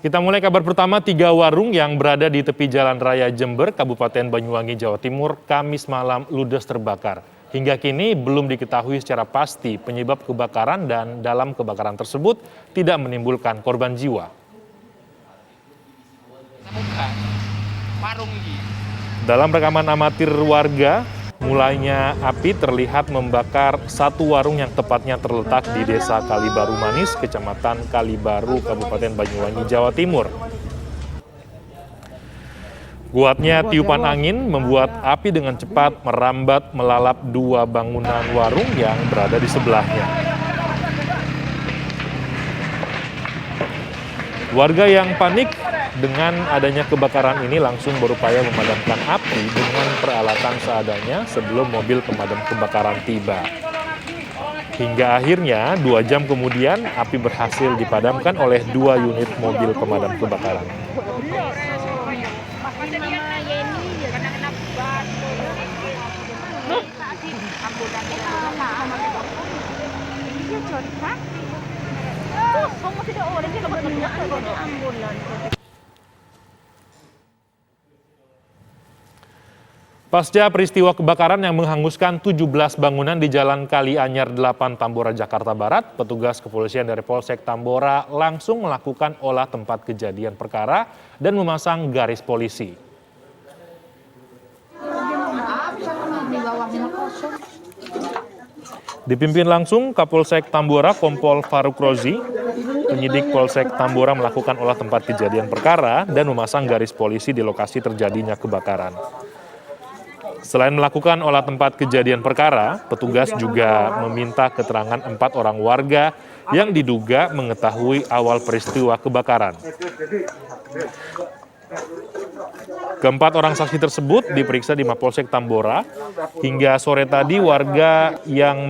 Kita mulai kabar pertama, 3 warung yang berada di tepi Jalan Raya Jember, Kabupaten Banyuwangi, Jawa Timur, Kamis malam ludes terbakar. Hingga kini belum diketahui secara pasti penyebab kebakaran dan dalam kebakaran tersebut tidak menimbulkan korban jiwa. Dalam rekaman amatir warga, mulainya api terlihat membakar satu warung yang tepatnya terletak di Desa Kalibaru Manis, Kecamatan Kalibaru, Kabupaten Banyuwangi, Jawa Timur. Kuatnya tiupan angin membuat api dengan cepat merambat melalap 2 bangunan warung yang berada di sebelahnya. Warga yang panik dengan adanya kebakaran ini langsung berupaya memadamkan api dengan peralatan seadanya sebelum mobil pemadam kebakaran tiba. Hingga akhirnya 2 jam kemudian api berhasil dipadamkan oleh 2 unit mobil pemadam kebakaran. Pasca peristiwa kebakaran yang menghanguskan 17 bangunan di Jalan Kali Anyar 8 Tambora, Jakarta Barat, petugas kepolisian dari Polsek Tambora langsung melakukan olah tempat kejadian perkara dan memasang garis polisi. Dipimpin langsung Kapolsek Tambora Kompol Faruk Rozi, penyidik Polsek Tambora melakukan olah tempat kejadian perkara dan memasang garis polisi di lokasi terjadinya kebakaran. Selain melakukan olah tempat kejadian perkara, petugas juga meminta keterangan 4 orang warga yang diduga mengetahui awal peristiwa kebakaran. Keempat orang saksi tersebut diperiksa di Mapolsek Tambora. Hingga sore tadi, warga yang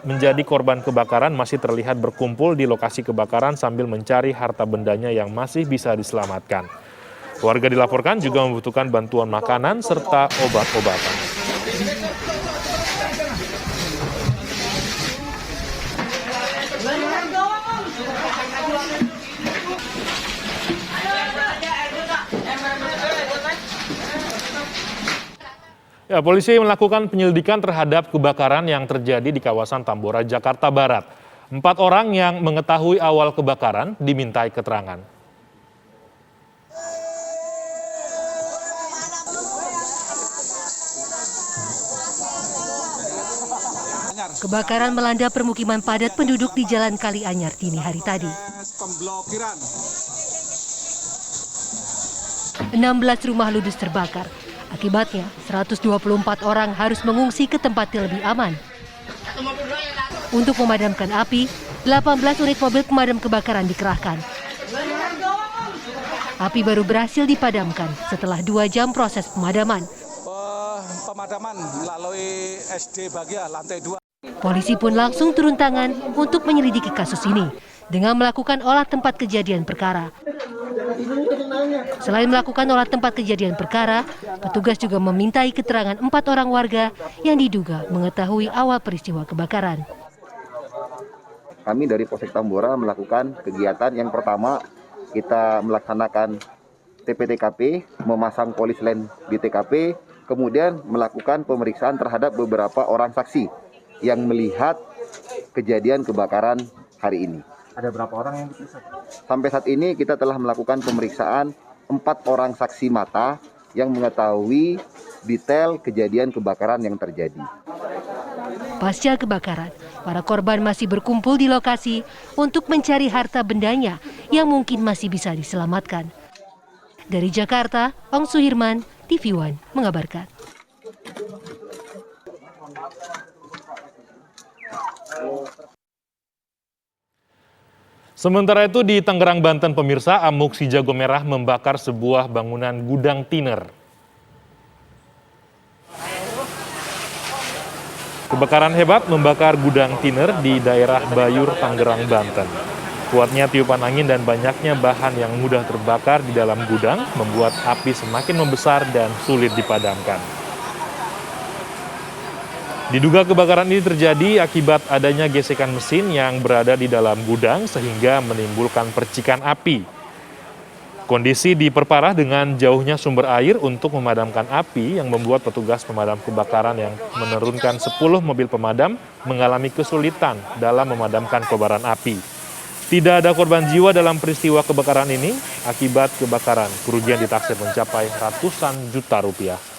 menjadi korban kebakaran masih terlihat berkumpul di lokasi kebakaran sambil mencari harta bendanya yang masih bisa diselamatkan. Warga dilaporkan juga membutuhkan bantuan makanan serta obat-obatan. Ya, polisi melakukan penyelidikan terhadap kebakaran yang terjadi di kawasan Tambora, Jakarta Barat. 4 orang yang mengetahui awal kebakaran dimintai keterangan. Kebakaran melanda permukiman padat penduduk di Jalan Kali Anyar dini hari tadi. 16 rumah ludes terbakar. Akibatnya, 124 orang harus mengungsi ke tempat yang lebih aman. Untuk memadamkan api, 18 unit mobil pemadam kebakaran dikerahkan. Api baru berhasil dipadamkan setelah 2 jam proses pemadaman. Pemadaman melalui SD Bagia lantai 2. Polisi pun langsung turun tangan untuk menyelidiki kasus ini dengan melakukan olah tempat kejadian perkara. Selain melakukan olah tempat kejadian perkara, petugas juga memintai keterangan 4 orang warga yang diduga mengetahui awal peristiwa kebakaran. Kami dari Polsek Tambora melakukan kegiatan yang pertama, kita melaksanakan TP-TKP, memasang polis lain di TKP, kemudian melakukan pemeriksaan terhadap beberapa orang saksi yang melihat kejadian kebakaran hari ini. Ada berapa orang yang diperiksa? Sampai saat ini kita telah melakukan pemeriksaan 4 orang saksi mata yang mengetahui detail kejadian kebakaran yang terjadi. Pasca kebakaran, para korban masih berkumpul di lokasi untuk mencari harta bendanya yang mungkin masih bisa diselamatkan. Dari Jakarta, Ong Suhirman, TV One mengabarkan. Sementara itu di Tangerang, Banten, pemirsa, amuk si jago merah membakar sebuah bangunan gudang tiner. Kebakaran hebat membakar gudang tiner di daerah Bayur, Tangerang, Banten. Kuatnya tiupan angin dan banyaknya bahan yang mudah terbakar di dalam gudang membuat api semakin membesar dan sulit dipadamkan. Diduga kebakaran ini terjadi akibat adanya gesekan mesin yang berada di dalam gudang sehingga menimbulkan percikan api. Kondisi diperparah dengan jauhnya sumber air untuk memadamkan api yang membuat petugas pemadam kebakaran yang menurunkan 10 mobil pemadam mengalami kesulitan dalam memadamkan kobaran api. Tidak ada korban jiwa dalam peristiwa kebakaran ini. Akibat kebakaran, kerugian ditaksir mencapai ratusan juta rupiah.